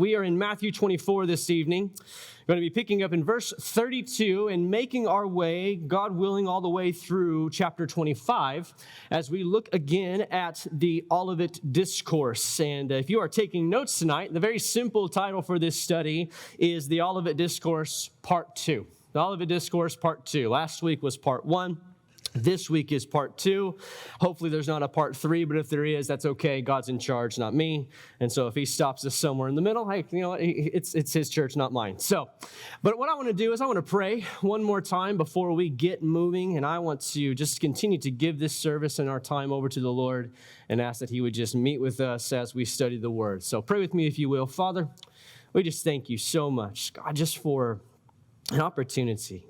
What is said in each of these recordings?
We are in Matthew 24 this evening. We're going to be picking up in verse 32 and making our way, God willing, all the way through chapter 25 as we look again at the Olivet Discourse. And if you are taking notes tonight, the very simple title for this study is the Olivet Discourse Part 2. The Olivet Discourse Part 2. Last week was Part 1. This week is Part 2. Hopefully there's not a Part 3, but if there is, that's okay. God's in charge, not me. And so if he stops us somewhere in the middle, hey, you know what? It's his church, not mine. But what I want to do is I want to pray one more time before we get moving, and I want to just continue to give this service and our time over to the Lord and ask that he would just meet with us as we study the Word. So pray with me if you will. Father, we just thank you so much, God, just for an opportunity,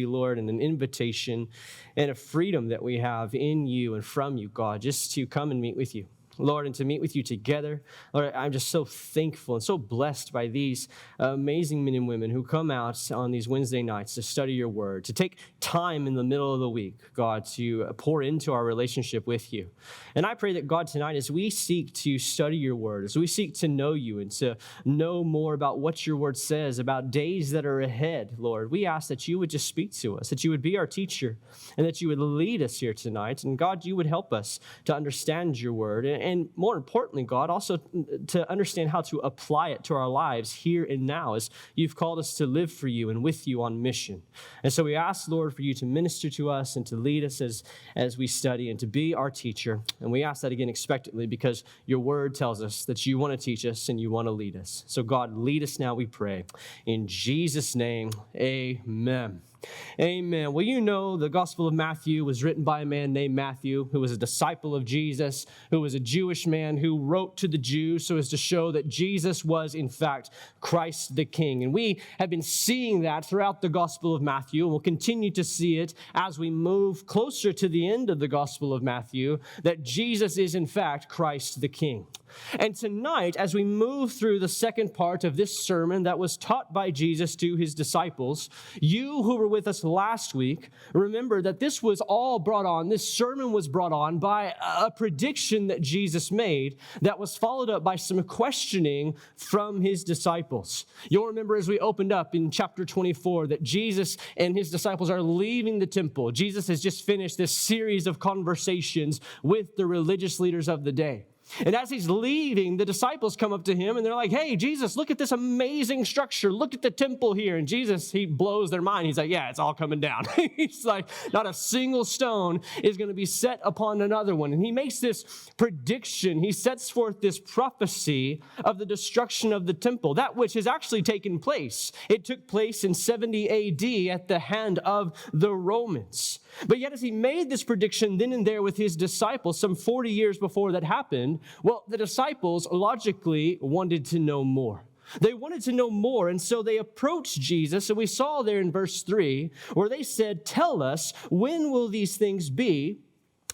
Lord, and an invitation and a freedom that we have in you and from you, God, just to come and meet with you, Lord, and to meet with you together. Lord, I'm just so thankful and so blessed by these amazing men and women who come out on these Wednesday nights to study your word, to take time in the middle of the week, God, to pour into our relationship with you. And I pray that, God, tonight, as we seek to study your word, as we seek to know you and to know more about what your word says, about days that are ahead, Lord, we ask that you would just speak to us, that you would be our teacher, and that you would lead us here tonight. And God, you would help us to understand your word. And more importantly, God, also to understand how to apply it to our lives here and now as you've called us to live for you and with you on mission. And so we ask, Lord, for you to minister to us and to lead us as we study and to be our teacher. And we ask that again expectantly because your word tells us that you want to teach us and you want to lead us. So God, lead us now, we pray. In Jesus' name, amen. Amen. Well, you know, the Gospel of Matthew was written by a man named Matthew, who was a disciple of Jesus, who was a Jewish man who wrote to the Jews so as to show that Jesus was, in fact, Christ the King. And we have been seeing that throughout the Gospel of Matthew, and we'll continue to see it as we move closer to the end of the Gospel of Matthew, that Jesus is, in fact, Christ the King. And tonight, as we move through the second part of this sermon that was taught by Jesus to his disciples, you who were with us last week, remember that this was all brought on, this sermon was brought on by a prediction that Jesus made that was followed up by some questioning from his disciples. You'll remember as we opened up in chapter 24 that Jesus and his disciples are leaving the temple. Jesus has just finished this series of conversations with the religious leaders of the day. And as he's leaving, the disciples come up to him and they're like, hey, Jesus, look at this amazing structure. Look at the temple here. And Jesus, he blows their mind. He's like, yeah, it's all coming down. He's like, not a single stone is going to be set upon another one. And he makes this prediction. He sets forth this prophecy of the destruction of the temple, that which has actually taken place. It took place in 70 AD at the hand of the Romans. But yet as he made this prediction then and there with his disciples, some 40 years before that happened, well, the disciples logically wanted to know more. They wanted to know more, and so they approached Jesus, and we saw there in verse 3, where they said, tell us, when will these things be,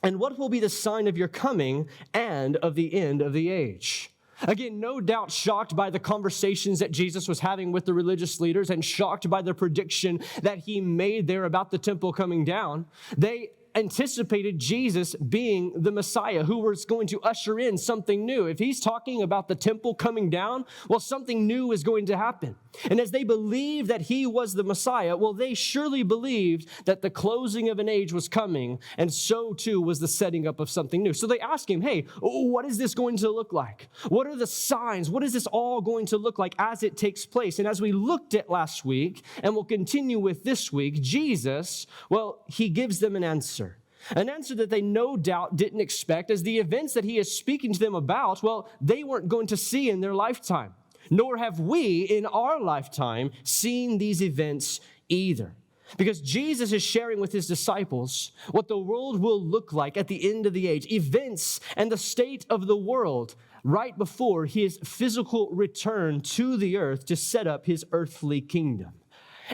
and what will be the sign of your coming and of the end of the age? Again, no doubt shocked by the conversations that Jesus was having with the religious leaders and shocked by the prediction that he made there about the temple coming down, they anticipated Jesus being the Messiah who was going to usher in something new. If he's talking about the temple coming down, well, something new is going to happen. And as they believed that he was the Messiah, well, they surely believed that the closing of an age was coming, and so too was the setting up of something new. So they asked him, hey, what is this going to look like? What are the signs? What is this all going to look like as it takes place? And as we looked at last week, and we'll continue with this week, Jesus, well, he gives them an answer. An answer that they no doubt didn't expect, as the events that he is speaking to them about, well, they weren't going to see in their lifetime. Nor have we in our lifetime seen these events either. Because Jesus is sharing with his disciples what the world will look like at the end of the age, events and the state of the world right before his physical return to the earth to set up his earthly kingdom.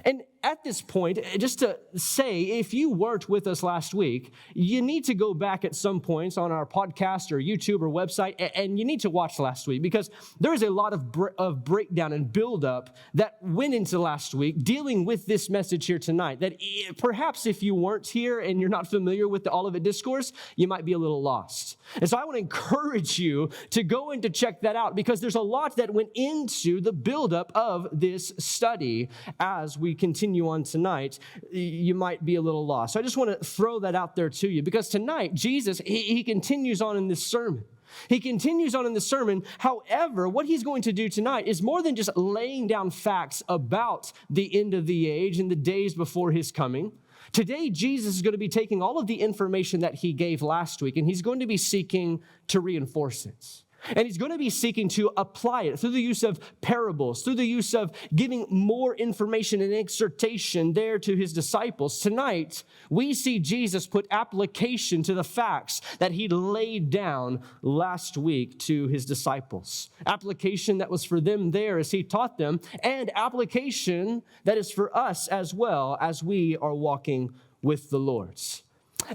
And at this point, just to say, if you weren't with us last week, you need to go back at some points on our podcast or YouTube or website, and you need to watch last week, because there is a lot of breakdown and buildup that went into last week dealing with this message here tonight, that perhaps if you weren't here and you're not familiar with the Olivet Discourse, you might be a little lost. And so I want to encourage you to go and to check that out, because there's a lot that went into the buildup of this study. As we continue on tonight, you might be a little lost. So I just want to throw that out there to you, because tonight, Jesus, he continues on in this sermon. He continues on in the sermon. However, what he's going to do tonight is more than just laying down facts about the end of the age and the days before his coming. Today, Jesus is going to be taking all of the information that he gave last week, and he's going to be seeking to reinforce it. And he's going to be seeking to apply it through the use of parables, through the use of giving more information and exhortation there to his disciples. Tonight, we see Jesus put application to the facts that he laid down last week to his disciples. Application that was for them there as he taught them, and application that is for us as well as we are walking with the Lord.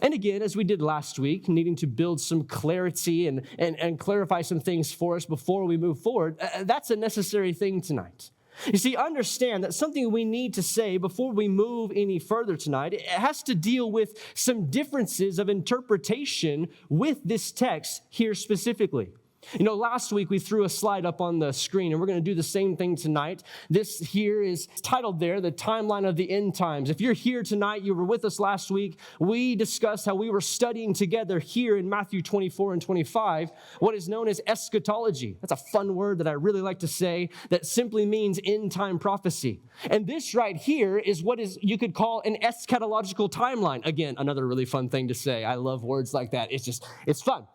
And again, as we did last week, needing to build some clarity and clarify some things for us before we move forward, that's a necessary thing tonight. You see, understand that something we need to say before we move any further tonight, it has to deal with some differences of interpretation with this text here specifically. You know, last week we threw a slide up on the screen, and we're going to do the same thing tonight. This here is titled there, The Timeline of the End Times. If you're here tonight, you were with us last week, we discussed how we were studying together here in Matthew 24 and 25, what is known as eschatology. That's a fun word that I really like to say that simply means end time prophecy. And this right here is what is you could call an eschatological timeline. Again, another really fun thing to say. I love words like that. It's fun.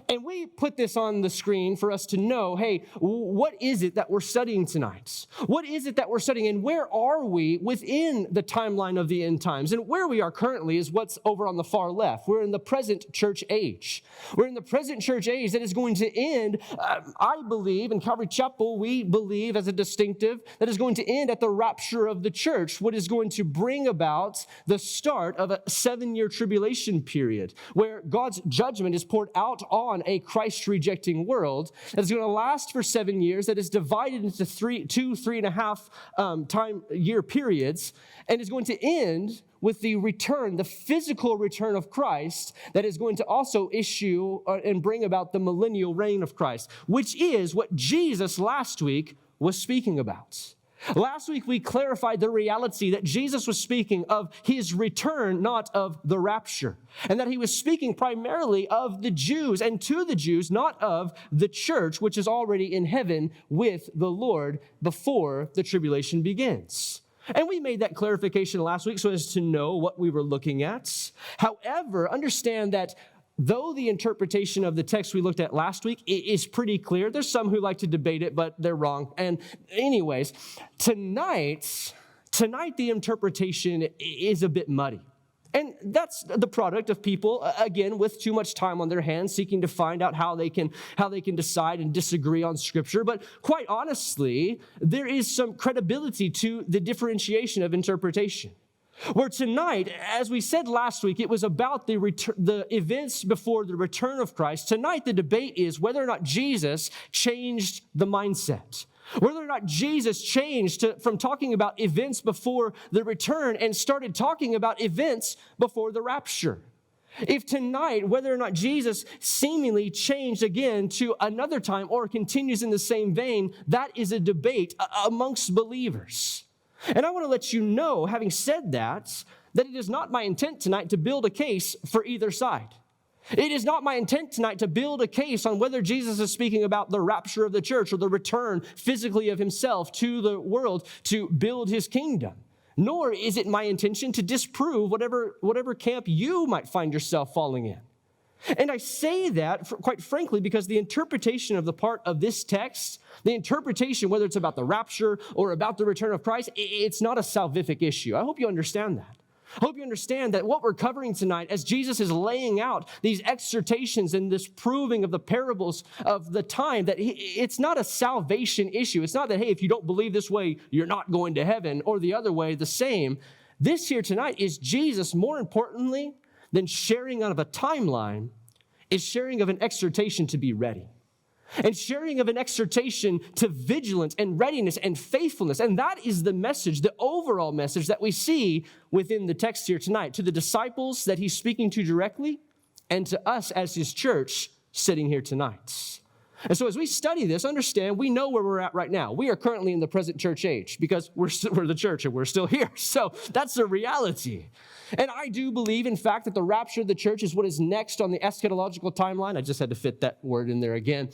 And we put this on the screen for us to know, hey, what is it that we're studying tonight? What is it that we're studying, and where are we within the timeline of the end times? And where we are currently is what's over on the far left. We're in the present church age. We're in the present church age that is going to end, I believe, in Calvary Chapel, we believe as a distinctive, that is going to end at the rapture of the church, what is going to bring about the start of a 7-year tribulation period, where God's judgment is poured out on a Christ-rejecting world that is going to last for 7 years, that is divided into 3.5 year periods, and is going to end with the return, the physical return of Christ, that is going to also issue and bring about the millennial reign of Christ, which is what Jesus last week was speaking about. Last week, we clarified the reality that Jesus was speaking of his return, not of the rapture, and that he was speaking primarily of the Jews and to the Jews, not of the church, which is already in heaven with the Lord before the tribulation begins. And we made that clarification last week so as to know what we were looking at. However, understand that though the interpretation of the text we looked at last week is pretty clear, there's some who like to debate it, but they're wrong. And anyways, tonight the interpretation is a bit muddy. And that's the product of people, again, with too much time on their hands, seeking to find out how they can decide and disagree on Scripture. But quite honestly, there is some credibility to the differentiation of interpretation. Where tonight, as we said last week, it was about the events before the return of Christ. Tonight, the debate is whether or not Jesus changed the mindset. Whether or not Jesus changed from talking about events before the return and started talking about events before the rapture. If tonight, whether or not Jesus seemingly changed again to another time or continues in the same vein, that is a debate amongst believers. And I want to let you know, having said that it is not my intent tonight to build a case for either side. It is not my intent tonight to build a case on whether Jesus is speaking about the rapture of the church or the return physically of himself to the world to build his kingdom. Nor is it my intention to disprove whatever camp you might find yourself falling in. And I say that, quite frankly, because the interpretation of the part of this text, the interpretation, whether it's about the rapture or about the return of Christ, it's not a salvific issue. I hope you understand that. I hope you understand that what we're covering tonight, as Jesus is laying out these exhortations and this proving of the parables of the time, that it's not a salvation issue. It's not that, hey, if you don't believe this way, you're not going to heaven, or the other way, the same. This here tonight is Jesus, more importantly than sharing out of a timeline, is sharing of an exhortation to be ready. And sharing of an exhortation to vigilance and readiness and faithfulness. And that is the message, the overall message that we see within the text here tonight, to the disciples that he's speaking to directly, and to us as his church sitting here tonight. And so as we study this, understand, we know where we're at right now. We are currently in the present church age because we're the church and we're still here. So that's the reality. And I do believe, in fact, that the rapture of the church is what is next on the eschatological timeline. I just had to fit that word in there again.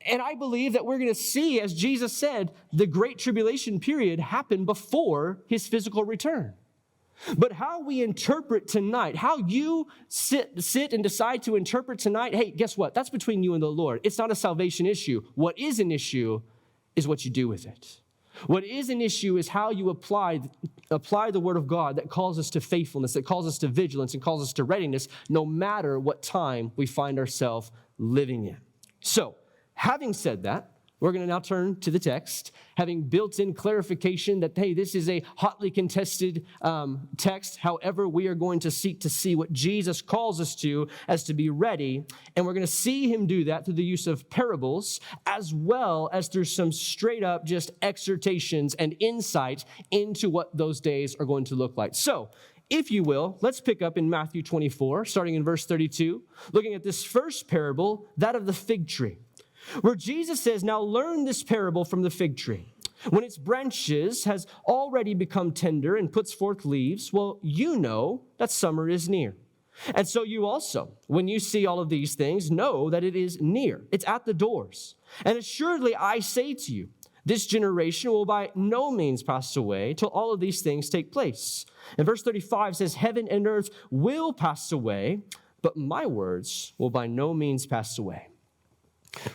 And I believe that we're going to see, as Jesus said, the great tribulation period happen before his physical return. But how we interpret tonight, how you sit and decide to interpret tonight, hey, guess what? That's between you and the Lord. It's not a salvation issue. What is an issue is what you do with it. What is an issue is how you apply the word of God that calls us to faithfulness, that calls us to vigilance, and calls us to readiness, no matter what time we find ourselves living in. So, having said that, we're going to now turn to the text, having built-in clarification that, hey, this is a hotly contested text. However, we are going to seek to see what Jesus calls us to as to be ready, and we're going to see him do that through the use of parables, as well as through some straight-up just exhortations and insight into what those days are going to look like. So, if you will, let's pick up in Matthew 24, starting in verse 32, looking at this first parable, that of the fig tree, where Jesus says, now learn this parable from the fig tree. When its branches has already become tender and puts forth leaves, well, you know that summer is near. And so you also, when you see all of these things, know that it is near. It's at the doors. And assuredly, I say to you, this generation will by no means pass away till all of these things take place. And verse 35 says, heaven and earth will pass away, but my words will by no means pass away.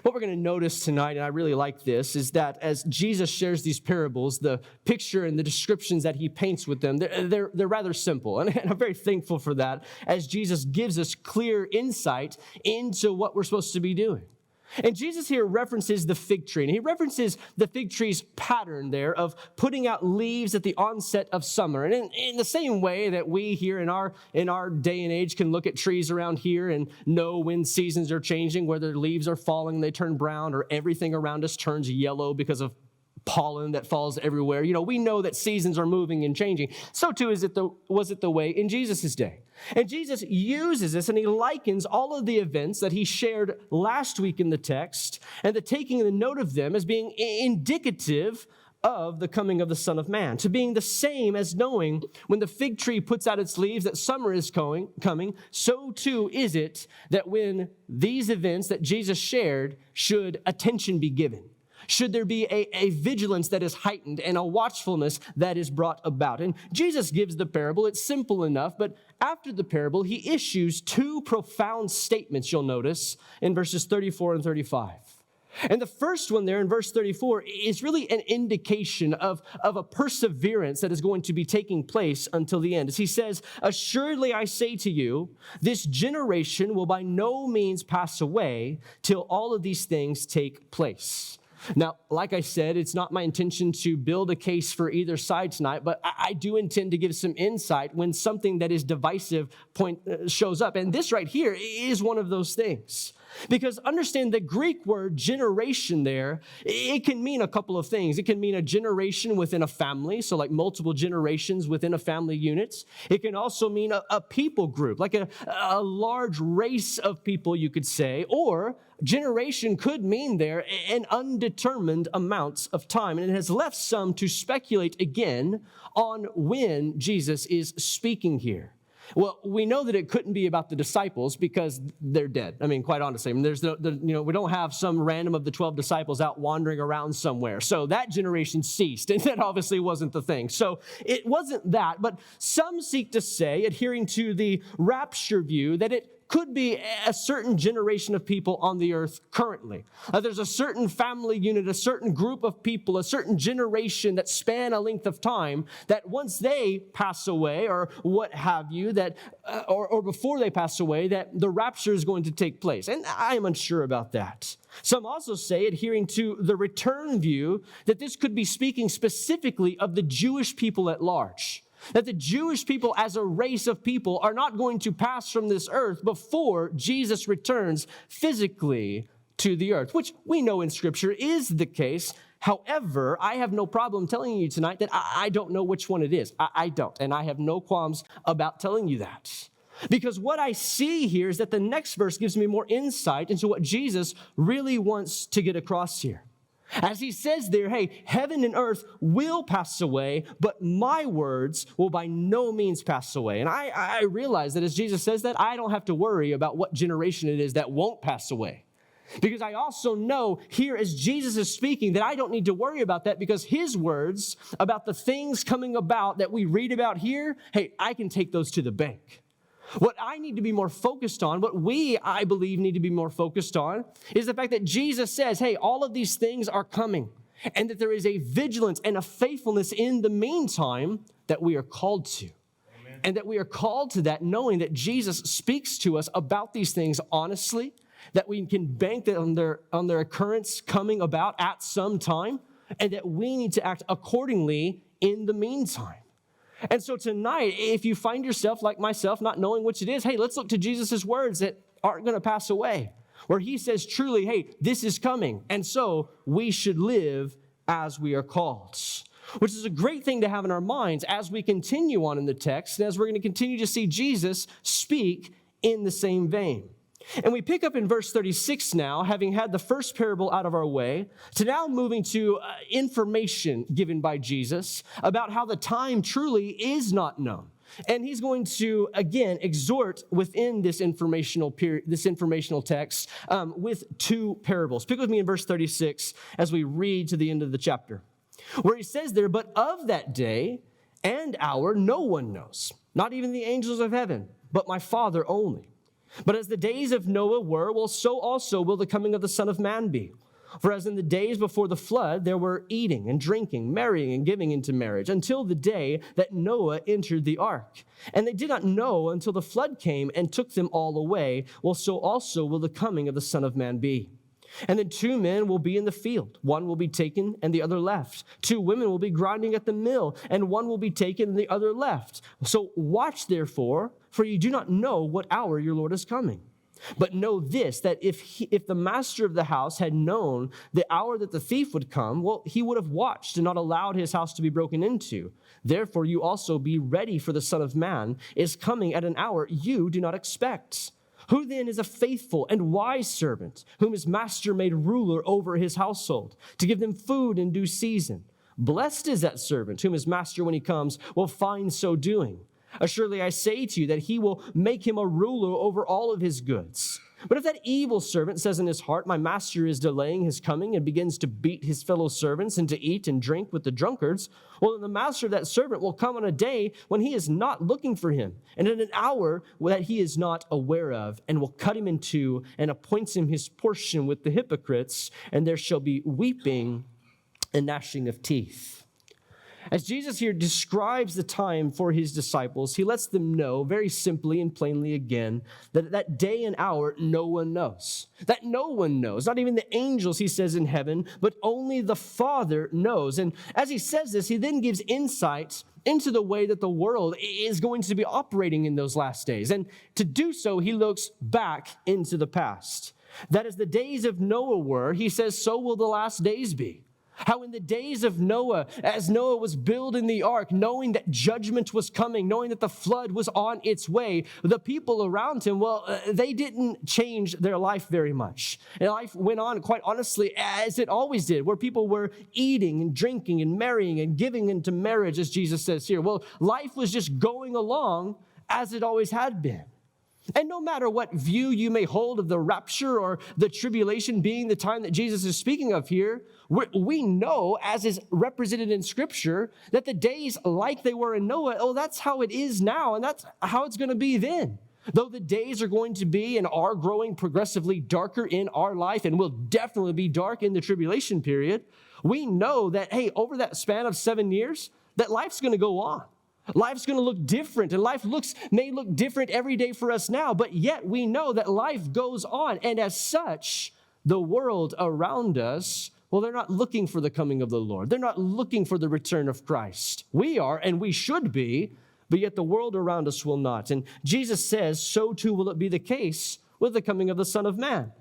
What we're going to notice tonight, and I really like this, is that as Jesus shares these parables, the picture and the descriptions that he paints with them, they're rather simple. And I'm very thankful for that, as Jesus gives us clear insight into what we're supposed to be doing. And Jesus here references the fig tree, and he references the fig tree's pattern there of putting out leaves at the onset of summer. And in the same way that we here in our day and age can look at trees around here and know when seasons are changing, whether leaves are falling, they turn brown, or everything around us turns yellow because of pollen that falls everywhere. You know, we know that seasons are moving and changing. So too was it the way in Jesus' day. And Jesus uses this, and he likens all of the events that he shared last week in the text and the taking the note of them as being indicative of the coming of the Son of Man, to being the same as knowing when the fig tree puts out its leaves that summer is coming, so too is it that when these events that Jesus shared, should attention be given. Should there be a vigilance that is heightened and a watchfulness that is brought about? And Jesus gives the parable. It's simple enough, but after the parable, he issues two profound statements, you'll notice, in verses 34 and 35. And the first one there in verse 34 is really an indication of a perseverance that is going to be taking place until the end. As he says, assuredly I say to you, this generation will by no means pass away till all of these things take place. Now, like I said, it's not my intention to build a case for either side tonight, but I do intend to give some insight when something that is divisive shows up. And this right here is one of those things. Because understand the Greek word generation there, it can mean a couple of things. It can mean a generation within a family, so like multiple generations within a family unit. It can also mean a people group, like a large race of people, you could say, or generation could mean there an undetermined amount of time. And it has left some to speculate again on when Jesus is speaking here. Well, we know that it couldn't be about the disciples because they're dead. I mean, quite honestly, there's we don't have some random of the 12 disciples out wandering around somewhere. So that generation ceased, and that obviously wasn't the thing. So it wasn't that, but some seek to say, adhering to the rapture view, that it could be a certain generation of people on the earth currently. There's a certain family unit, a certain group of people, a certain generation that span a length of time that once they pass away or what have you, that or before they pass away, that the rapture is going to take place. And I am unsure about that. Some also say, adhering to the return view, that this could be speaking specifically of the Jewish people at large. That the Jewish people as a race of people are not going to pass from this earth before Jesus returns physically to the earth, which we know in Scripture is the case. However, I have no problem telling you tonight that I don't know which one it is. I don't, and I have no qualms about telling you that. Because what I see here is that the next verse gives me more insight into what Jesus really wants to get across here. As he says there, hey, heaven and earth will pass away, but my words will by no means pass away. And I realize that as Jesus says that, I don't have to worry about what generation it is that won't pass away. Because I also know here as Jesus is speaking that I don't need to worry about that because his words about the things coming about that we read about here, hey, I can take those to the bank. What I need to be more focused on, what we, I believe, need to be more focused on, is the fact that Jesus says, hey, all of these things are coming, and that there is a vigilance and a faithfulness in the meantime that we are called to. Amen. And that we are called to that knowing that Jesus speaks to us about these things honestly, that we can bank on their occurrence coming about at some time, and that we need to act accordingly in the meantime. And so tonight, if you find yourself like myself, not knowing which it is, hey, let's look to Jesus' words that aren't going to pass away, where he says truly, hey, this is coming. And so we should live as we are called, which is a great thing to have in our minds as we continue on in the text, and as we're going to continue to see Jesus speak in the same vein. And we pick up in verse 36 now, having had the first parable out of our way, to now moving to information given by Jesus about how the time truly is not known. And he's going to, again, exhort within this informational period, this informational text with two parables. Pick with me in verse 36 as we read to the end of the chapter, where he says there, "But of that day and hour no one knows, not even the angels of heaven, but my Father only. But as the days of Noah were, well, so also will the coming of the Son of Man be. For as in the days before the flood, there were eating and drinking, marrying and giving into marriage, until the day that Noah entered the ark. And they did not know until the flood came and took them all away. Well, so also will the coming of the Son of Man be. And then 2 men will be in the field. One will be taken and the other left. 2 women will be grinding at the mill, and one will be taken and the other left. So watch therefore, for you do not know what hour your Lord is coming. But know this, that if the master of the house had known the hour that the thief would come, well, he would have watched and not allowed his house to be broken into. Therefore you also be ready, for the Son of Man is coming at an hour you do not expect. Who then is a faithful and wise servant, whom his master made ruler over his household, to give them food in due season? Blessed is that servant, whom his master, when he comes, will find so doing. Assuredly, I say to you that he will make him a ruler over all of his goods. But if that evil servant says in his heart, my master is delaying his coming, and begins to beat his fellow servants and to eat and drink with the drunkards, well, then the master of that servant will come on a day when he is not looking for him, and at an hour that he is not aware of, and will cut him in two, and appoints him his portion with the hypocrites, and there shall be weeping and gnashing of teeth." As Jesus here describes the time for his disciples, he lets them know very simply and plainly again that that day and hour no one knows. That no one knows, not even the angels, he says, in heaven, but only the Father knows. And as he says this, he then gives insight into the way that the world is going to be operating in those last days. And to do so, he looks back into the past. That as the days of Noah were, he says, so will the last days be. How in the days of Noah, as Noah was building the ark, knowing that judgment was coming, knowing that the flood was on its way, the people around him, they didn't change their life very much. And life went on, quite honestly, as it always did, where people were eating and drinking and marrying and giving into marriage, as Jesus says here. Well, life was just going along as it always had been. And no matter what view you may hold of the rapture or the tribulation being the time that Jesus is speaking of here, we know, as is represented in Scripture, that the days like they were in Noah, that's how it is now, and that's how it's going to be then. Though the days are going to be and are growing progressively darker in our life and will definitely be dark in the tribulation period, we know that, hey, over that span of 7 years, that life's going to go on. Life's going to look different, and may look different every day for us now, but yet we know that life goes on, and as such, the world around us, well, they're not looking for the coming of the Lord. They're not looking for the return of Christ. We are, and we should be, but yet the world around us will not. And Jesus says, so too will it be the case with the coming of the Son of Man.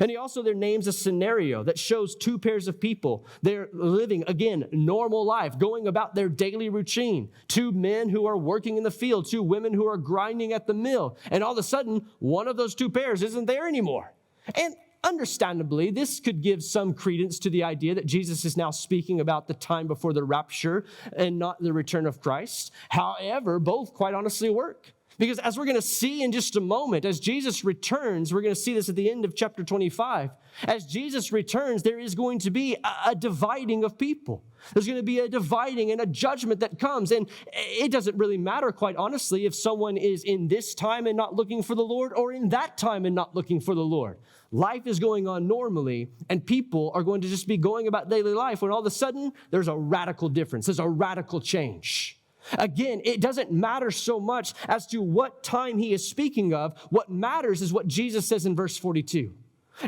And he also there names a scenario that shows two pairs of people. They're living, again, normal life, going about their daily routine. Two men who are working in the field, two women who are grinding at the mill. And all of a sudden, one of those two pairs isn't there anymore. And understandably, this could give some credence to the idea that Jesus is now speaking about the time before the rapture and not the return of Christ. However, both quite honestly work. Because as we're going to see in just a moment, as Jesus returns, we're going to see this at the end of chapter 25. As Jesus returns, there is going to be a dividing of people. There's going to be a dividing and a judgment that comes. And it doesn't really matter, quite honestly, if someone is in this time and not looking for the Lord or in that time and not looking for the Lord. Life is going on normally, and people are going to just be going about daily life when all of a sudden there's a radical difference. There's a radical change. Again, it doesn't matter so much as to what time he is speaking of. What matters is what Jesus says in verse 42.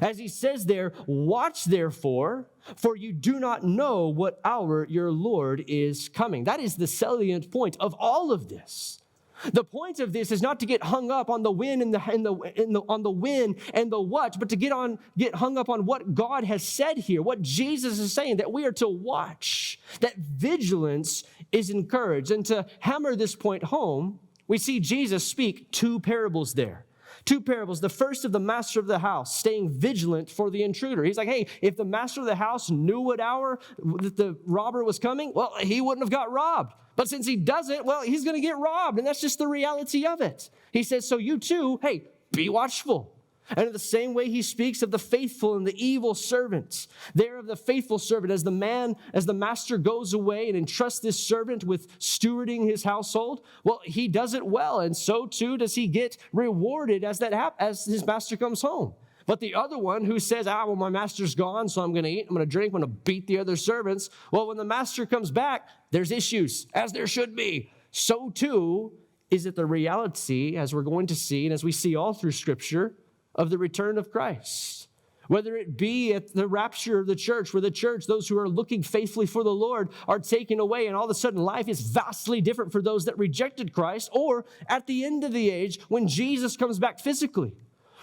As he says there, watch therefore, for you do not know what hour your Lord is coming. That is the salient point of all of this. The point of this is not to get hung up on the when and on the when and the what, but to get hung up on what God has said here, what Jesus is saying, that we are to watch, that vigilance is encouraged. And to hammer this point home, we see Jesus speak two parables there. Two parables. The first of the master of the house, staying vigilant for the intruder. He's like, hey, if the master of the house knew what hour that the robber was coming, well, he wouldn't have got robbed. But since he doesn't, well, he's going to get robbed. And that's just the reality of it. He says, so you too, hey, be watchful. And in the same way, he speaks of the faithful and the evil servants. There of the faithful servant, as the master goes away and entrusts this servant with stewarding his household, well, he does it well. And so too does he get rewarded as his master comes home. But the other one who says, well, my master's gone, so I'm going to eat, I'm going to drink, I'm going to beat the other servants. Well, when the master comes back, there's issues, as there should be. So too is it the reality, as we're going to see, and as we see all through Scripture, of the return of Christ. Whether it be at the rapture of the church, where the church, those who are looking faithfully for the Lord, are taken away, and all of a sudden life is vastly different for those that rejected Christ, or at the end of the age, when Jesus comes back physically,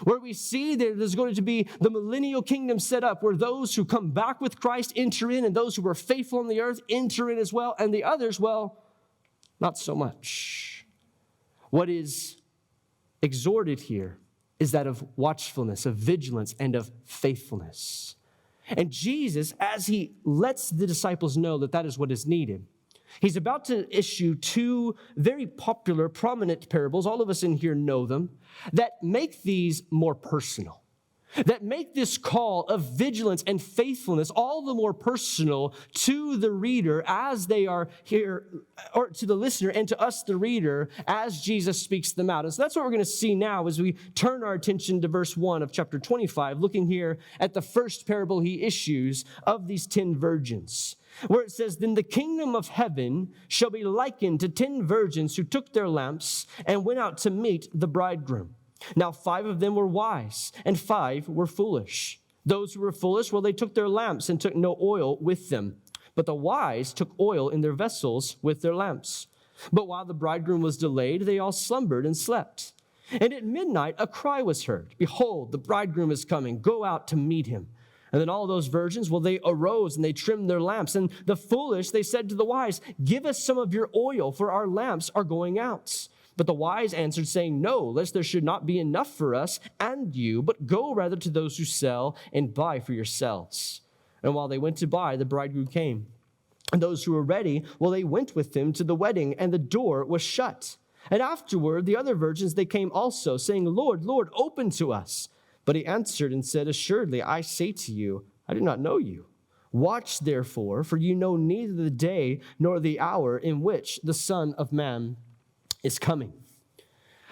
where we see that there's going to be the millennial kingdom set up, where those who come back with Christ enter in, and those who are faithful on the earth enter in as well, and the others, well, not so much. What is exhorted here is that of watchfulness, of vigilance, and of faithfulness. And Jesus, as he lets the disciples know that that is what is needed, he's about to issue two very popular, prominent parables. All of us in here know them, that make these more personal, that make this call of vigilance and faithfulness all the more personal to the reader as they are here, or to the listener and to us, the reader, as Jesus speaks them out. And so that's what we're going to see now as we turn our attention to verse 1 of chapter 25, looking here at the first parable he issues of these 10 virgins, where it says, then the kingdom of heaven shall be likened to 10 virgins who took their lamps and went out to meet the bridegroom. Now 5 of them were wise, and 5 were foolish. Those who were foolish, well, they took their lamps and took no oil with them. But the wise took oil in their vessels with their lamps. But while the bridegroom was delayed, they all slumbered and slept. And at midnight a cry was heard, behold, the bridegroom is coming, go out to meet him. And then all those virgins, well, they arose and they trimmed their lamps. And the foolish, they said to the wise, give us some of your oil, for our lamps are going out. But the wise answered, saying, no, lest there should not be enough for us and you, but go rather to those who sell and buy for yourselves. And while they went to buy, the bridegroom came. And those who were ready, well, they went with him to the wedding, and the door was shut. And afterward, the other virgins, they came also, saying, Lord, Lord, open to us. But he answered and said, assuredly, I say to you, I do not know you. Watch therefore, for you know neither the day nor the hour in which the Son of Man is coming.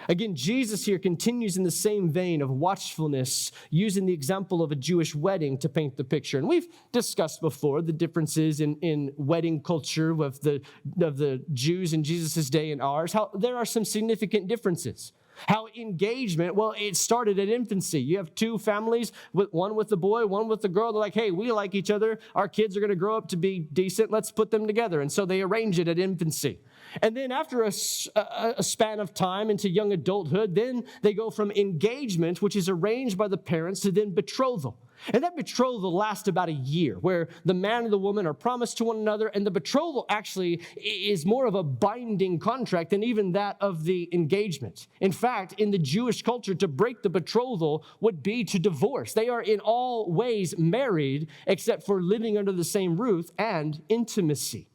Again, Jesus here continues in the same vein of watchfulness, using the example of a Jewish wedding to paint the picture. And we've discussed before the differences in wedding culture of the Jews in Jesus' day and ours, how there are some significant differences. How engagement, well, it started at infancy. You have two families, one with the boy, one with the girl. They're like, hey, we like each other. Our kids are going to grow up to be decent. Let's put them together. And so they arrange it at infancy. And then after a span of time into young adulthood, then they go from engagement, which is arranged by the parents, to then betrothal. And that betrothal lasts about a year, where the man and the woman are promised to one another, and the betrothal actually is more of a binding contract than even that of the engagement. In fact, in the Jewish culture, to break the betrothal would be to divorce. They are in all ways married, except for living under the same roof and intimacy.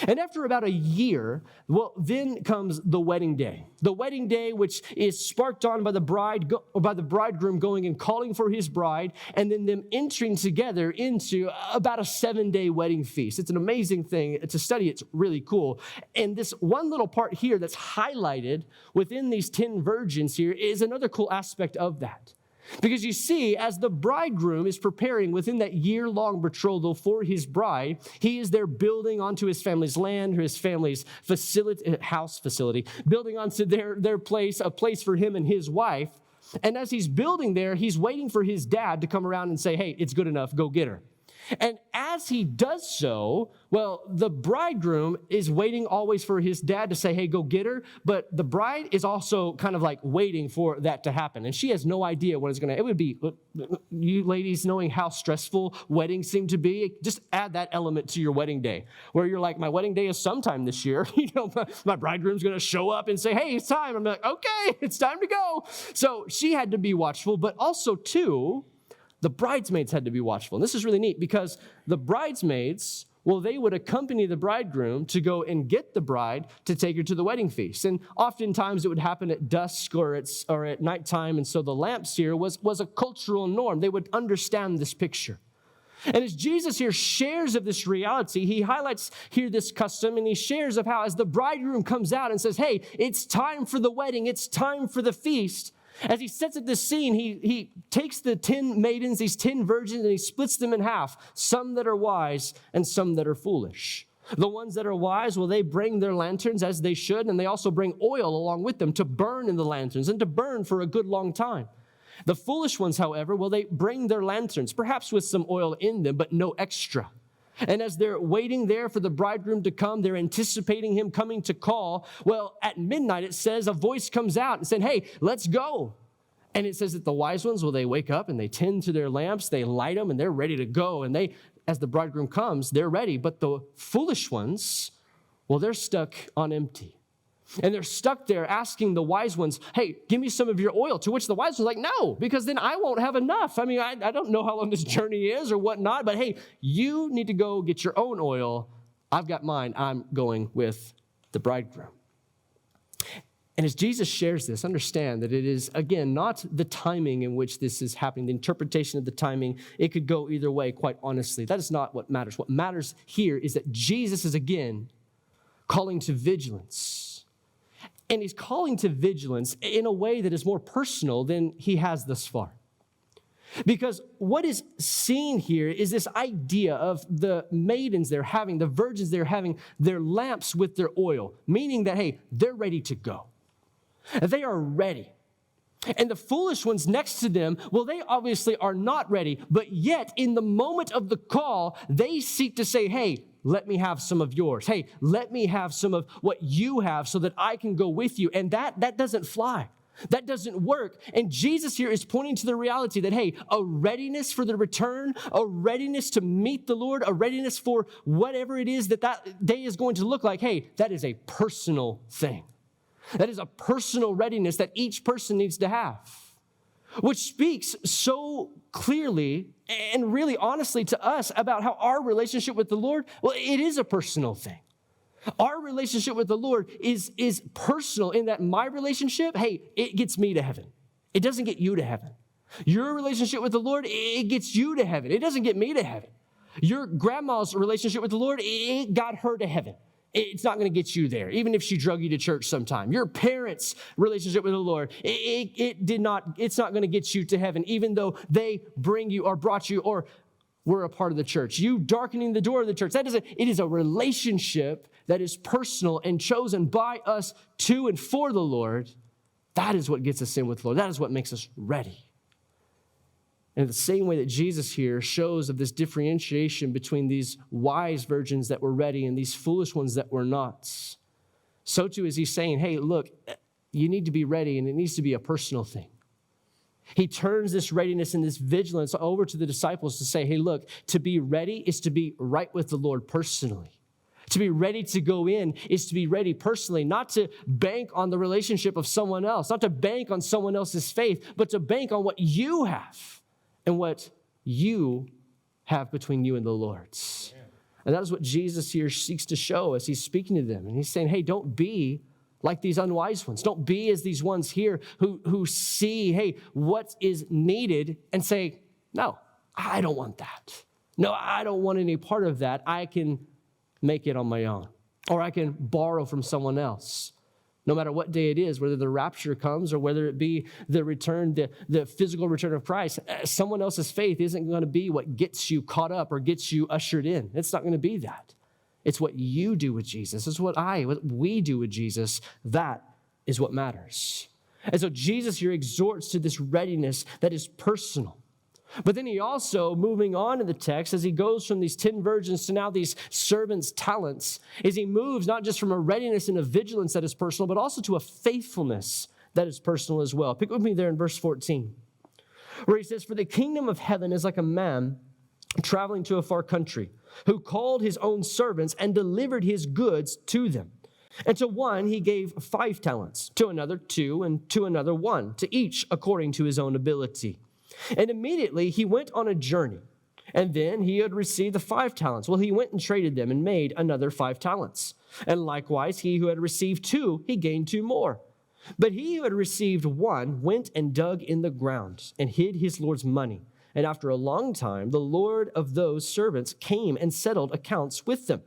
And after about a year, well, then comes the wedding day. The wedding day, which is sparked on by the bridegroom going and calling for his bride, and then them entering together into about a 7-day wedding feast. It's an amazing thing to study. It's really cool. And this one little part here that's highlighted within these 10 virgins here is another cool aspect of that. Because you see, as the bridegroom is preparing within that year-long betrothal for his bride, he is there building onto his family's land, or his family's house facility, building onto their place, a place for him and his wife. And as he's building there, he's waiting for his dad to come around and say, hey, it's good enough, go get her. And as he does so, well, the bridegroom is waiting always for his dad to say, hey, go get her. But the bride is also kind of like waiting for that to happen. And she has no idea what it's going to, it would be, you ladies knowing how stressful weddings seem to be, just add that element to your wedding day, where you're like, my wedding day is sometime this year. My bridegroom's going to show up and say, hey, it's time. I'm like, okay, it's time to go. So she had to be watchful, but also too, the bridesmaids had to be watchful. And this is really neat because the bridesmaids, well, they would accompany the bridegroom to go and get the bride to take her to the wedding feast. And oftentimes it would happen at dusk or at nighttime. And so the lamps here was a cultural norm. They would understand this picture. And as Jesus here shares of this reality, he highlights here this custom, and he shares of how as the bridegroom comes out and says, hey, it's time for the wedding, it's time for the feast. As he sets up this scene, he takes the 10 maidens, these 10 virgins, and he splits them in half, some that are wise and some that are foolish. The ones that are wise, well, they bring their lanterns as they should, and they also bring oil along with them to burn in the lanterns and to burn for a good long time. The foolish ones, however, well, they bring their lanterns, perhaps with some oil in them, but no extra. And as they're waiting there for the bridegroom to come, they're anticipating him coming to call. Well, at midnight, it says a voice comes out and said, hey, let's go. And it says that the wise ones, well, they wake up and they tend to their lamps, they light them, and they're ready to go. And as the bridegroom comes, they're ready. But the foolish ones, well, they're stuck on empty. And they're stuck there asking the wise ones, hey, give me some of your oil. To which the wise ones are like, no, because then I won't have enough. I mean, I don't know how long this journey is or whatnot, but hey, you need to go get your own oil. I've got mine. I'm going with the bridegroom. And as Jesus shares this, understand that it is, again, not the timing in which this is happening, the interpretation of the timing. It could go either way, quite honestly. That is not what matters. What matters here is that Jesus is, again, calling to vigilance. And he's calling to vigilance in a way that is more personal than he has thus far. Because what is seen here is this idea of the maidens they're having, the virgins they're having, their lamps with their oil, meaning that, hey, they're ready to go. They are ready. And the foolish ones next to them, well, they obviously are not ready, but yet in the moment of the call, they seek to say, hey, let me have some of yours. Hey, let me have some of what you have so that I can go with you. And that doesn't fly. That doesn't work. And Jesus here is pointing to the reality that, hey, a readiness for the return, a readiness to meet the Lord, a readiness for whatever it is that day is going to look like, hey, that is a personal thing. That is a personal readiness that each person needs to have, which speaks so clearly and really honestly to us about how our relationship with the Lord, well, it is a personal thing. Our relationship with the Lord is personal in that my relationship, hey, it gets me to heaven. It doesn't get you to heaven. Your relationship with the Lord, it gets you to heaven. It doesn't get me to heaven. Your grandma's relationship with the Lord, it got her to heaven. it's not going to get you there, even if she drug you to church sometime. Your parents' relationship with the Lord, it's not going to get you to heaven, even though they bring you or brought you or were a part of the church. You darkening the door of the church, it is a relationship that is personal and chosen by us to and for the Lord. That is what gets us in with the Lord. That is what makes us ready. And in the same way that Jesus here shows of this differentiation between these wise virgins that were ready and these foolish ones that were not, so too is he saying, hey, look, you need to be ready, and it needs to be a personal thing. He turns this readiness and this vigilance over to the disciples to say, hey, look, to be ready is to be right with the Lord personally. To be ready to go in is to be ready personally, not to bank on the relationship of someone else, not to bank on someone else's faith, but to bank on what you have and what you have between you and the Lord's. Yeah. And that is what Jesus here seeks to show as he's speaking to them. And he's saying, hey, don't be like these unwise ones. Don't be as these ones here who see, hey, what is needed and say, no, I don't want that. No, I don't want any part of that. I can make it on my own, or I can borrow from someone else. No matter what day it is, whether the rapture comes or whether it be the return, the physical return of Christ, someone else's faith isn't going to be what gets you caught up or gets you ushered in. It's not going to be that. It's what you do with Jesus. It's what we do with Jesus. That is what matters. And so Jesus here exhorts to this readiness that is personal. But then he also, moving on in the text, as he goes from these 10 virgins to now these servants' talents, is he moves not just from a readiness and a vigilance that is personal, but also to a faithfulness that is personal as well. Pick with me there in verse 14, where he says, for the kingdom of heaven is like a man traveling to a far country, who called his own servants and delivered his goods to them. And to one he gave 5 talents, to another 2, and to another 1, to each according to his own ability. And immediately he went on a journey, and then he had received the 5 talents. Well, he went and traded them and made another 5 talents. And likewise, he who had received 2, he gained 2 more. But he who had received 1 went and dug in the ground and hid his Lord's money. And after a long time, the Lord of those servants came and settled accounts with them.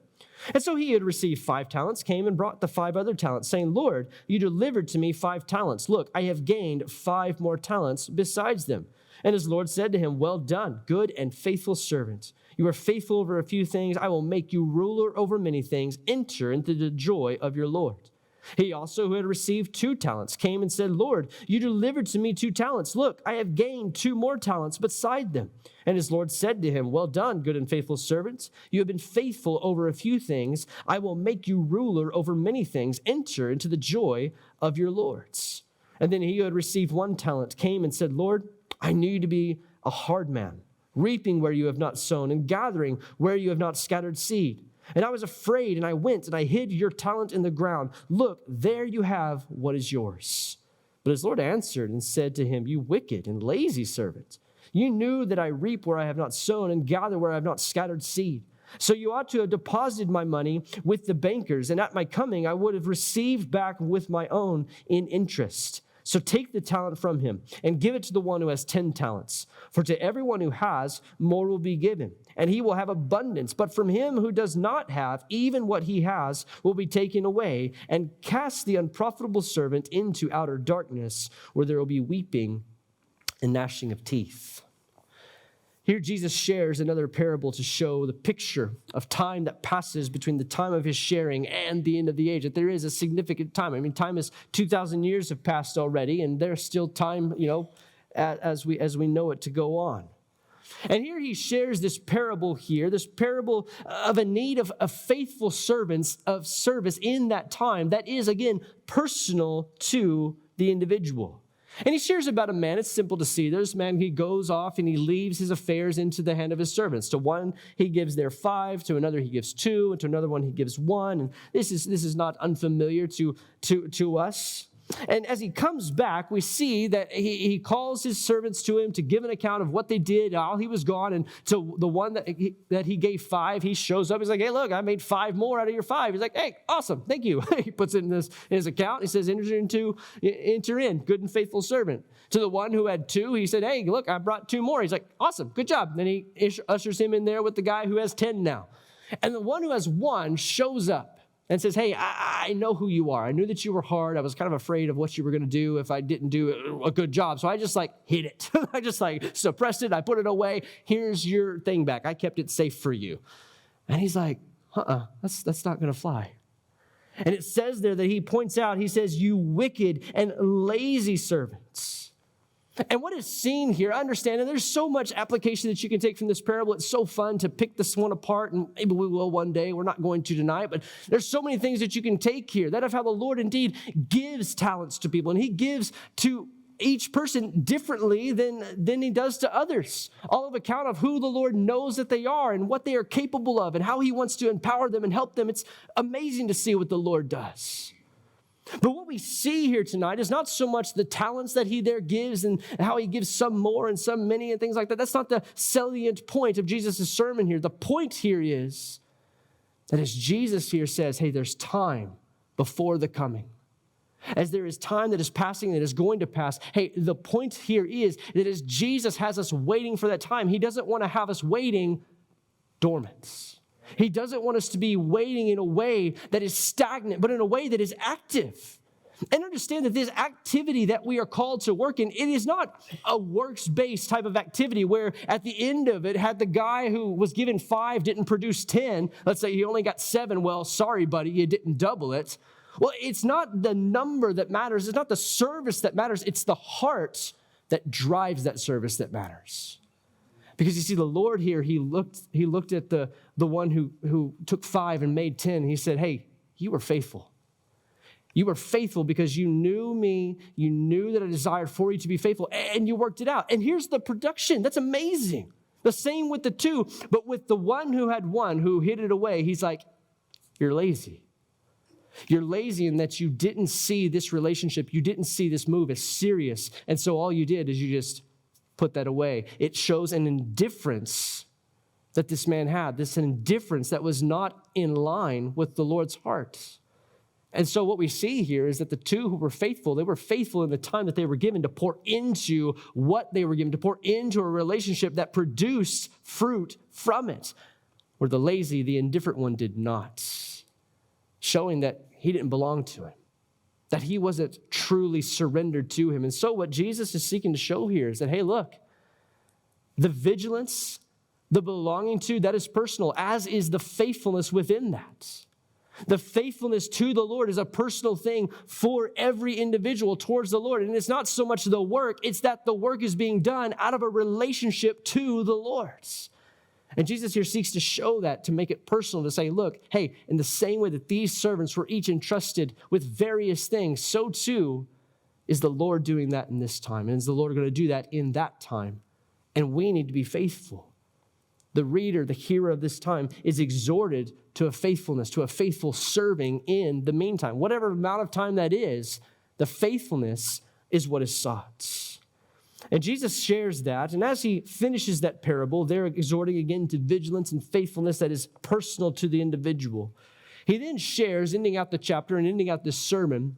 And so he who had received 5 talents came and brought the 5 other talents, saying, Lord, you delivered to me 5 talents. Look, I have gained 5 more talents besides them. And his Lord said to him, well done, good and faithful servant. You are faithful over a few things. I will make you ruler over many things. Enter into the joy of your Lord. He also, who had received 2 talents, came and said, Lord, you delivered to me 2 talents. Look, I have gained 2 more talents beside them. And his Lord said to him, well done, good and faithful servant. You have been faithful over a few things. I will make you ruler over many things. Enter into the joy of your Lords. And then he who had received 1 talent came and said, Lord, I knew you to be a hard man, reaping where you have not sown and gathering where you have not scattered seed. And I was afraid, and I went and I hid your talent in the ground. Look, there you have what is yours. But his Lord answered and said to him, you wicked and lazy servant, you knew that I reap where I have not sown and gather where I have not scattered seed. So you ought to have deposited my money with the bankers, and at my coming I would have received back with my own in interest. So take the talent from him and give it to the one who has 10 talents. For to everyone who has, more will be given, and he will have abundance. But from him who does not have, even what he has will be taken away. And cast the unprofitable servant into outer darkness, where there will be weeping and gnashing of teeth. Here Jesus shares another parable to show the picture of time that passes between the time of his sharing and the end of the age. That there is a significant time. I mean, time is 2,000 years have passed already, and there's still time, as we know it, to go on. And here he shares this parable here, this parable of a need of faithful servants of service in that time that is, again, personal to the individual. And he shares about a man. It's simple to see. There's a man, he goes off and he leaves his affairs into the hand of his servants. To one, he gives there 5. To another, he gives 2. And to another one, he gives 1. And this is not unfamiliar to us. And as he comes back, we see that he calls his servants to him to give an account of what they did while he was gone. And to the one that he gave 5, he shows up. He's like, hey, look, I made 5 more out of your 5. He's like, hey, awesome, thank you. He puts it in his account. He says, enter in, good and faithful servant. To the one who had 2, he said, hey, look, I brought 2 more. He's like, awesome, good job. And then he ushers him in there with the guy who has 10 now. And the one who has 1 shows up. and says, hey, I know who you are. I knew that you were hard. I was kind of afraid of what you were going to do if I didn't do a good job. So I just hid it. I just suppressed it. I put it away. Here's your thing back. I kept it safe for you. And he's like, that's not going to fly. And it says there that he points out, he says, you wicked and lazy servants. And what is seen here, understand, and there's so much application that you can take from this parable. It's so fun to pick this one apart, and maybe we will one day. We're not going to tonight, but there's so many things that you can take here. That of how the Lord indeed gives talents to people, and he gives to each person differently than he does to others. All of account of who the Lord knows that they are and what they are capable of and how he wants to empower them and help them. It's amazing to see what the Lord does. But what we see here tonight is not so much the talents that he there gives and how he gives some more and some many and things like that. That's not the salient point of Jesus' sermon here. The point here is that as Jesus here says, hey, there's time before the coming. As there is time that is passing, that is going to pass, hey, the point here is that as Jesus has us waiting for that time, he doesn't want to have us waiting dormant. He doesn't want us to be waiting in a way that is stagnant, but in a way that is active. And understand that this activity that we are called to work in, it is not a works-based type of activity where at the end of it, had the guy who was given 5 didn't produce 10, let's say he only got 7, well, sorry, buddy, you didn't double it. Well, it's not the number that matters. It's not the service that matters. It's the heart that drives that service that matters. Because you see, the Lord here, he looked at the one who took 5 and made 10. He said, hey, you were faithful. You were faithful because you knew me. You knew that I desired for you to be faithful, and you worked it out. And here's the production. That's amazing. The same with the 2, but with the one who had 1, who hid it away, he's like, you're lazy. You're lazy in that you didn't see this relationship. You didn't see this move as serious. And so all you did is you just put that away. It shows an indifference that this man had, this indifference that was not in line with the Lord's heart. And so what we see here is that the 2 who were faithful, they were faithful in the time that they were given to pour into what they were given, to pour into a relationship that produced fruit from it, where the lazy, the indifferent one did not, showing that he didn't belong to him, that he wasn't truly surrendered to him. And so what Jesus is seeking to show here is that, hey, look, the vigilance, the belonging to, that is personal, as is the faithfulness within that. The faithfulness to the Lord is a personal thing for every individual towards the Lord. And it's not so much the work, it's that the work is being done out of a relationship to the Lord. And Jesus here seeks to show that, to make it personal, to say, look, hey, in the same way that these servants were each entrusted with various things, so too is the Lord doing that in this time. And is the Lord going to do that in that time? And we need to be faithful. The reader, the hearer of this time is exhorted to a faithfulness, to a faithful serving in the meantime. Whatever amount of time that is, the faithfulness is what is sought. And Jesus shares that, and as he finishes that parable, they're exhorting again to vigilance and faithfulness that is personal to the individual. He then shares, ending out the chapter and ending out this sermon,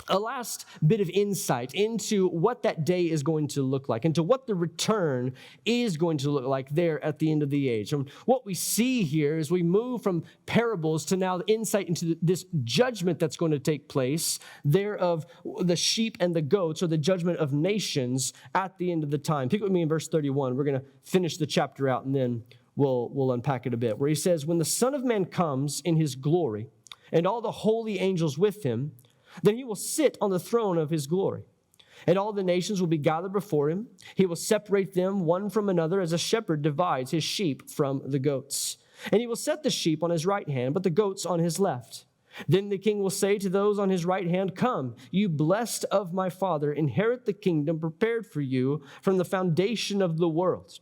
a last bit of insight into what that day is going to look like, into what the return is going to look like there at the end of the age. And what we see here is we move from parables to now insight into this judgment that's going to take place there of the sheep and the goats, or the judgment of nations at the end of the time. Pick with me in verse 31. We're going to finish the chapter out, and then we'll unpack it a bit, where he says, when the Son of Man comes in his glory and all the holy angels with him, then he will sit on the throne of his glory. And all the nations will be gathered before him. He will separate them one from another as a shepherd divides his sheep from the goats. And he will set the sheep on his right hand, but the goats on his left. Then the king will say to those on his right hand, come, you blessed of my Father, inherit the kingdom prepared for you from the foundation of the world.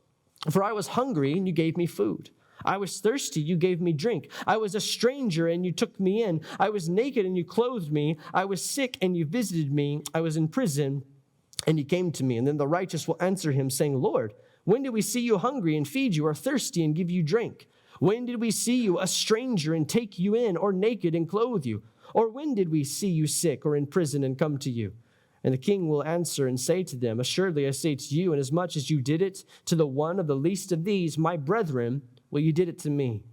For I was hungry, and you gave me food. I was thirsty, you gave me drink. I was a stranger, and you took me in. I was naked, and you clothed me. I was sick, and you visited me. I was in prison, and you came to me. And then the righteous will answer him, saying, Lord, when did we see you hungry and feed you, or thirsty and give you drink? When did we see you a stranger and take you in, or naked and clothe you? Or when did we see you sick or in prison and come to you? And the king will answer and say to them, assuredly I say to you, inasmuch as you did it to the one of the least of these, my brethren, well, you did it to me.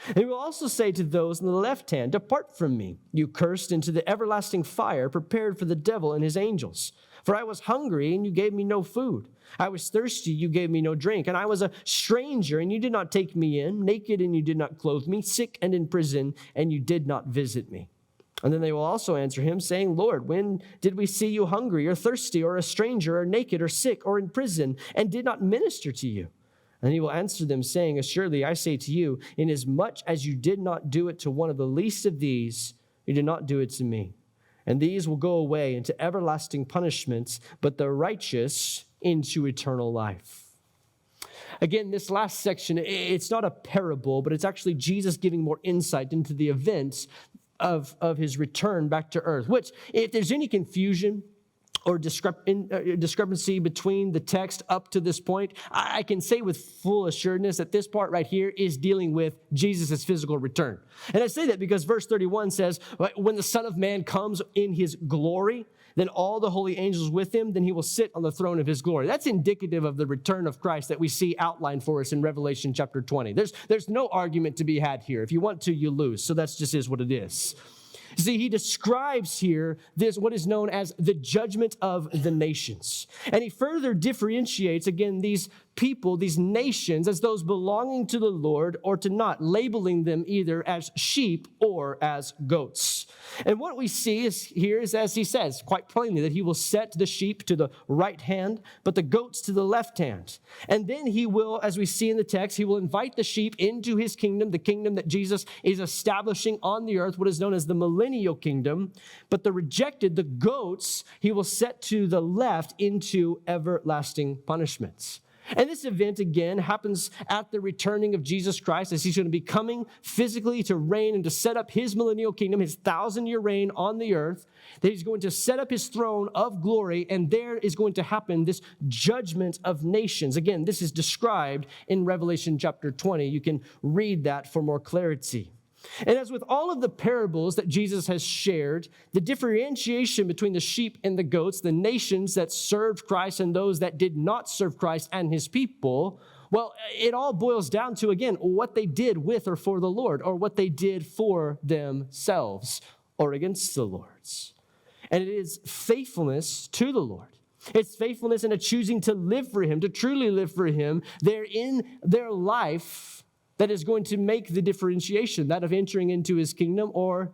And he will also say to those on the left hand, depart from me, you cursed, into the everlasting fire prepared for the devil and his angels. For I was hungry, and you gave me no food. I was thirsty, you gave me no drink. And I was a stranger, and you did not take me in, naked, and you did not clothe me, sick and in prison, and you did not visit me. And then they will also answer him, saying, Lord, when did we see you hungry or thirsty or a stranger or naked or sick or in prison, and did not minister to you? And he will answer them, saying, assuredly, I say to you, inasmuch as you did not do it to one of the least of these, you did not do it to me. And these will go away into everlasting punishments, but the righteous into eternal life. Again, this last section, it's not a parable, but it's actually Jesus giving more insight into the events of his return back to earth, which, if there's any confusion or discrepancy between the text up to this point, I can say with full assuredness that this part right here is dealing with Jesus' physical return. And I say that because verse 31 says, when the Son of Man comes in his glory, then all the holy angels with him, then he will sit on the throne of his glory. That's indicative of the return of Christ that we see outlined for us in Revelation chapter 20. There's no argument to be had here. If you want to, you lose. So that's just is what it is. See, he describes here this, what is known as the judgment of the nations. And he further differentiates, again, these people, these nations, as those belonging to the Lord or to not, labeling them either as sheep or as goats. And what we see is, as he says quite plainly, that he will set the sheep to the right hand, but the goats to the left hand. And then he will, as we see in the text, he will invite the sheep into his kingdom, the kingdom that Jesus is establishing on the earth, what is known as the millennial kingdom. But the rejected, the goats, he will set to the left into everlasting punishments. And this event, again, happens at the returning of Jesus Christ, as he's going to be coming physically to reign and to set up his millennial kingdom, his 1,000-year reign on the earth, that he's going to set up his throne of glory, and there is going to happen this judgment of nations. Again, this is described in Revelation chapter 20. You can read that for more clarity. And as with all of the parables that Jesus has shared, the differentiation between the sheep and the goats, the nations that served Christ and those that did not serve Christ and his people, well, it all boils down to, again, what they did with or for the Lord, or what they did for themselves or against the Lord's. And it is faithfulness to the Lord. It's faithfulness in a choosing to live for him, to truly live for him there in their life, that is going to make the differentiation, that of entering into his kingdom or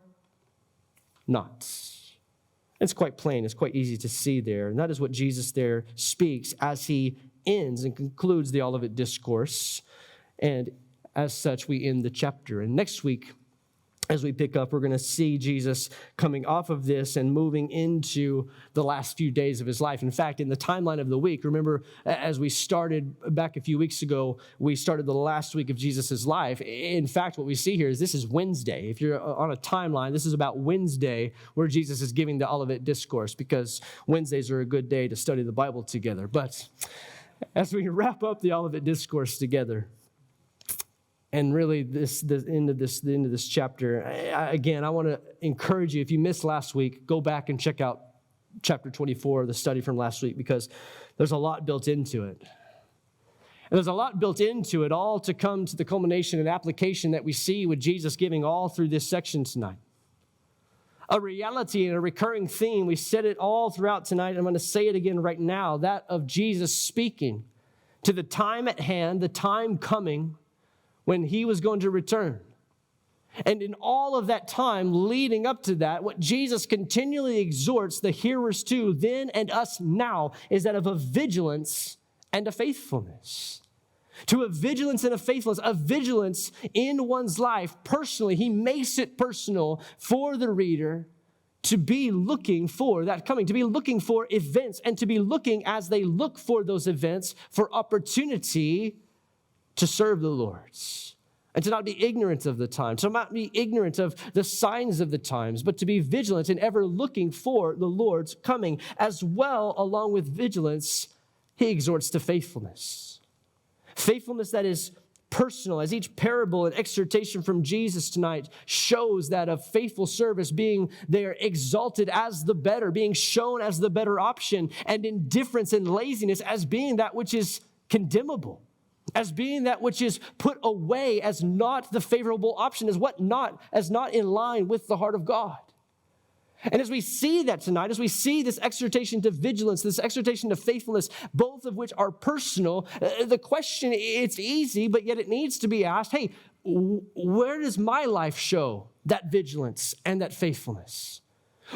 not. It's quite plain. It's quite easy to see there. And that is what Jesus there speaks as he ends and concludes the Olivet Discourse. And as such, we end the chapter. And next week, as we pick up, we're going to see Jesus coming off of this and moving into the last few days of his life. In fact, in the timeline of the week, remember, as we started back a few weeks ago, we started the last week of Jesus' life. In fact, what we see here is this is Wednesday. If you're on a timeline, this is about Wednesday where Jesus is giving the Olivet Discourse, because Wednesdays are a good day to study the Bible together. But as we wrap up the Olivet Discourse together, and really, the end of this chapter, again, I want to encourage you, if you missed last week, go back and check out chapter 24, the study from last week, because there's a lot built into it. And there's a lot built into it, all to come to the culmination and application that we see with Jesus giving all through this section tonight. A reality and a recurring theme, we said it all throughout tonight, I'm going to say it again right now, that of Jesus speaking to the time at hand, the time coming, when he was going to return. And in all of that time leading up to that, what Jesus continually exhorts the hearers to then and us now is that of a vigilance and a faithfulness. To a vigilance and a faithfulness, a vigilance in one's life personally. He makes it personal for the reader to be looking for that coming, to be looking for events, and to be looking as they look for those events for opportunity to serve the Lord's, and to not be ignorant of the times, to not be ignorant of the signs of the times, but to be vigilant and ever looking for the Lord's coming. As well, along with vigilance, he exhorts to faithfulness. Faithfulness that is personal, as each parable and exhortation from Jesus tonight shows that of faithful service being there exalted as the better, being shown as the better option, and indifference and laziness as being that which is condemnable. as being that which is put away as not the favorable option, as not in line with the heart of God. And as we see that tonight, as we see this exhortation to vigilance, this exhortation to faithfulness, both of which are personal, the question, it's easy, but yet it needs to be asked, hey, where does my life show that vigilance and that faithfulness?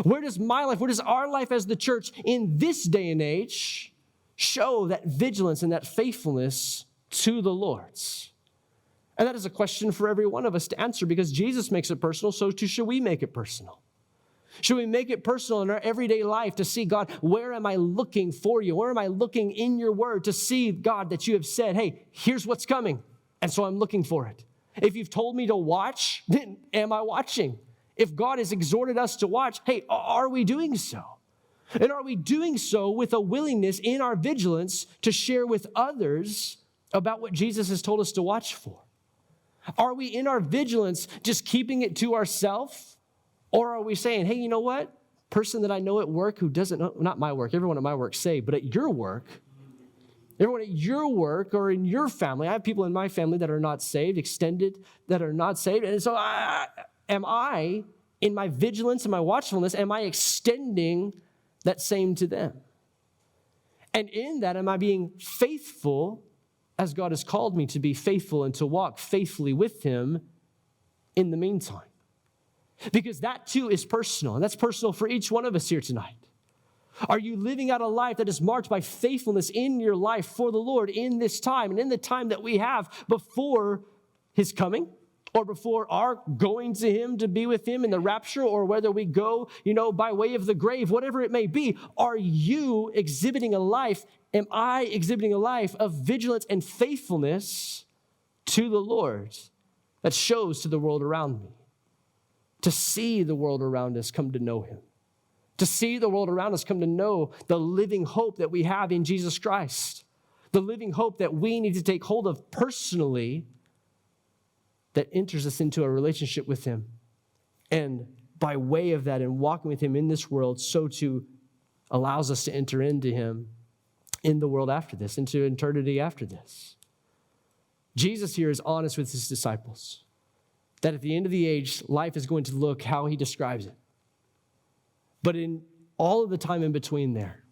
Where does our life as the church in this day and age show that vigilance and that faithfulness to the Lord's? And that is a question for every one of us to answer, because Jesus makes it personal, so too should we make it personal. Should we make it personal in our everyday life to see, God, where am I looking for you? Where am I looking in your word to see, God, that you have said, hey, here's what's coming, and so I'm looking for it. If you've told me to watch, then am I watching? If God has exhorted us to watch, hey, are we doing so? And are we doing so with a willingness in our vigilance to share with others about what Jesus has told us to watch for? Are we in our vigilance just keeping it to ourselves? Or are we saying, hey, you know what? Person that I know at work who doesn't know, not my work, everyone at my work saved, but at your work, everyone at your work or in your family, I have people in my family that are not saved, extended, that are not saved. And so am I, in my vigilance and my watchfulness, am I extending that same to them? And in that, am I being faithful as God has called me to be faithful and to walk faithfully with him in the meantime? Because that too is personal, and that's personal for each one of us here tonight. Are you living out a life that is marked by faithfulness in your life for the Lord in this time and in the time that we have before his coming or before our going to him to be with him in the rapture, or whether we go, by way of the grave, whatever it may be? Are you exhibiting a life, am I exhibiting a life of vigilance and faithfulness to the Lord that shows to the world around me? To see the world around us come to know him. To see the world around us come to know the living hope that we have in Jesus Christ. The living hope that we need to take hold of personally that enters us into a relationship with him. And by way of that and walking with him in this world, so too allows us to enter into him in the world after this, into eternity after this. Jesus here is honest with his disciples. That at the end of the age, life is going to look how he describes it. But in all of the time in between there,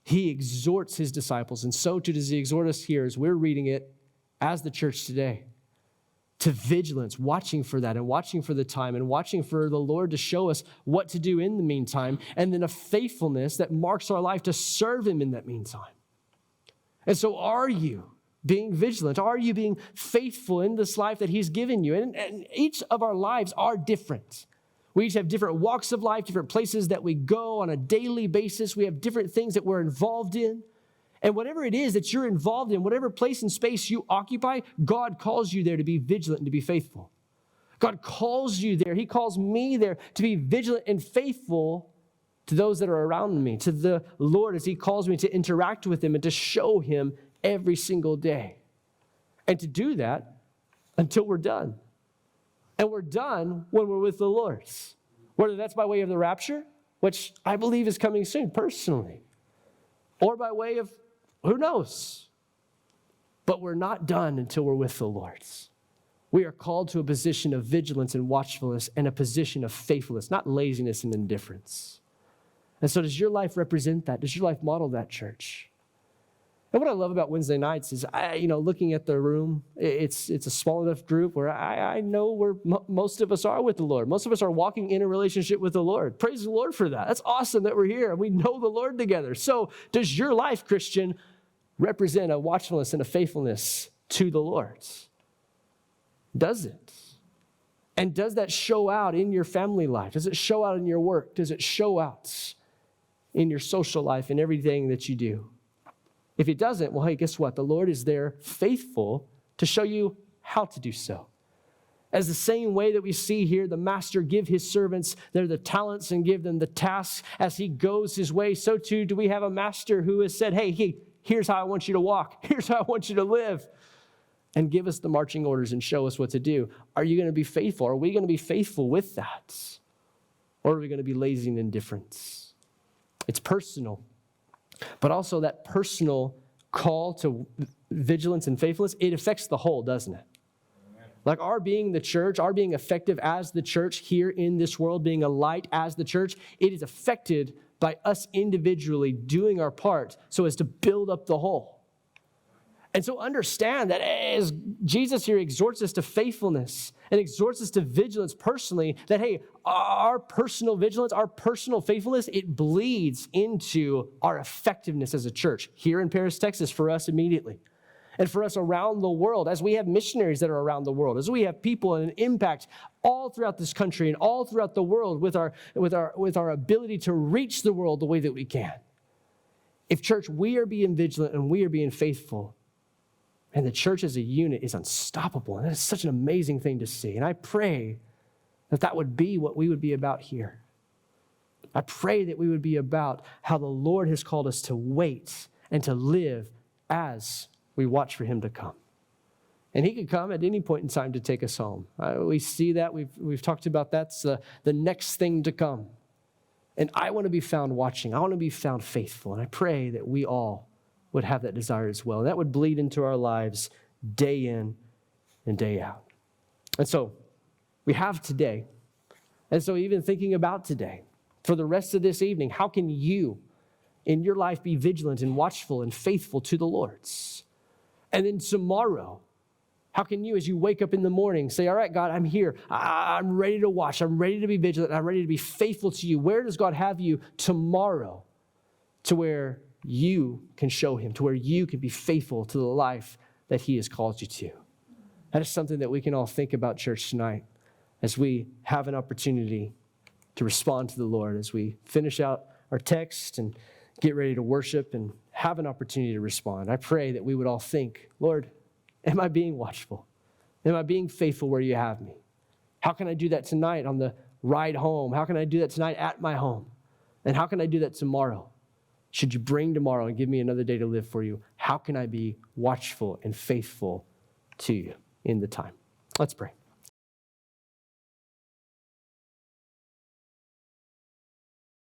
he exhorts his disciples, and so too does he exhort us here as we're reading it as the church today, to vigilance, watching for that and watching for the time and watching for the Lord to show us what to do in the meantime, and then a faithfulness that marks our life to serve him in that meantime. And so are you being vigilant? Are you being faithful in this life that he's given you? And each of our lives are different. We each have different walks of life, different places that we go on a daily basis. We have different things that we're involved in. And whatever it is that you're involved in, whatever place and space you occupy, God calls you there to be vigilant and to be faithful. God calls you there. He calls me there to be vigilant and faithful to those that are around me, to the Lord as he calls me to interact with him and to show him every single day. And to do that until we're done. And we're done when we're with the Lord. Whether that's by way of the rapture, which I believe is coming soon personally, or by way of who knows. But we're not done until we're with the Lord. We are called to a position of vigilance and watchfulness and a position of faithfulness, not laziness and indifference. And so does your life represent that? Does your life model that, church? And what I love about Wednesday nights is, looking at the room, it's a small enough group where I know where most of us are with the Lord. Most of us are walking in a relationship with the Lord. Praise the Lord for that. That's awesome that we're here and we know the Lord together. So does your life, Christian, represent a watchfulness and a faithfulness to the Lord? Does it? And does that show out in your family life? Does it show out in your work? Does it show out in your social life and everything that you do? If it doesn't, well, hey, guess what? The Lord is there faithful to show you how to do so. As the same way that we see here, the master give his servants the talents and give them the tasks as he goes his way, so too do we have a master who has said, hey, here's how I want you to walk. Here's how I want you to live. And give us the marching orders and show us what to do. Are you going to be faithful? Are we going to be faithful with that? Or are we going to be lazy and indifferent? It's personal. But also that personal call to vigilance and faithfulness, it affects the whole, doesn't it? Like our being the church, our being effective as the church here in this world, being a light as the church, it is affected by us individually doing our part so as to build up the whole. And so understand that as Jesus here exhorts us to faithfulness and exhorts us to vigilance personally, that, hey, our personal vigilance, our personal faithfulness, it bleeds into our effectiveness as a church here in Paris, Texas, for us immediately. And for us around the world, as we have missionaries that are around the world, as we have people and an impact all throughout this country and all throughout the world with our ability to reach the world the way that we can. If church, we are being vigilant and we are being faithful, and the church as a unit is unstoppable. And that is such an amazing thing to see. And I pray that that would be what we would be about here. I pray that we would be about how the Lord has called us to wait and to live as we watch for him to come. And he could come at any point in time to take us home. We see that. We've talked about that's the next thing to come. And I want to be found watching. I want to be found faithful. And I pray that we all would have that desire as well. And that would bleed into our lives day in and day out. And so we have today. And so even thinking about today, for the rest of this evening, how can you in your life be vigilant and watchful and faithful to the Lord's? And then tomorrow, how can you, as you wake up in the morning, say, all right, God, I'm here. I'm ready to watch. I'm ready to be vigilant. I'm ready to be faithful to you. Where does God have you tomorrow to where you can show him, to where you can be faithful to the life that he has called you to? That is something that we can all think about, church, tonight as we have an opportunity to respond to the Lord, as we finish out our text and get ready to worship and have an opportunity to respond. I pray that we would all think, Lord, am I being watchful? Am I being faithful where you have me? How can I do that tonight on the ride home? How can I do that tonight at my home? And how can I do that tomorrow? Should you bring tomorrow and give me another day to live for you? How can I be watchful and faithful to you in the time? Let's pray.